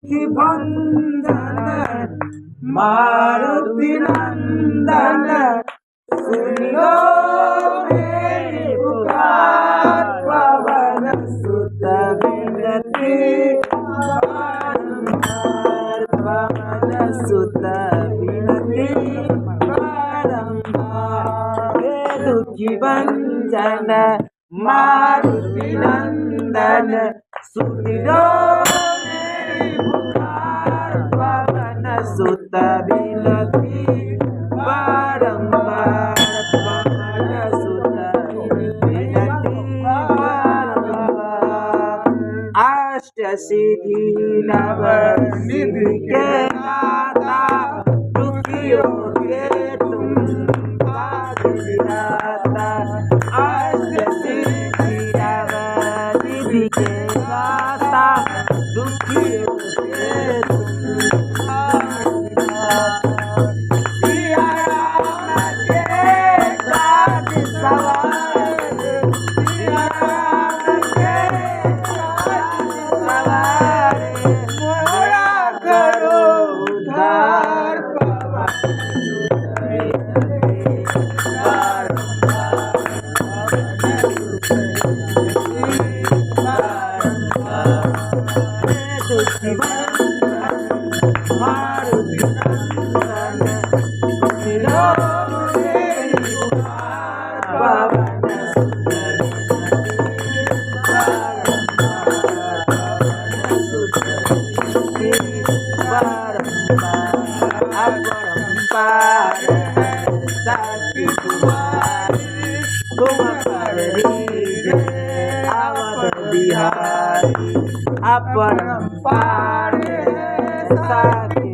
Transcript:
भंजन मारुति नंदन सुन लो मेरी पुकार पवन सुत विनती बारंबार पवन सुत विनती बारंबार हे दुखी भंजन मारुति नंदन सुन लो सुत विनती बारंबार पवन सुत विनती बारंबार अष्ट सिद्धि नव निधि के दाता दुखियों के तुम विधाता अष्ट सिद्धि नव निधि के दाता दुखियों के तुम बिहारी अपरंपार साथी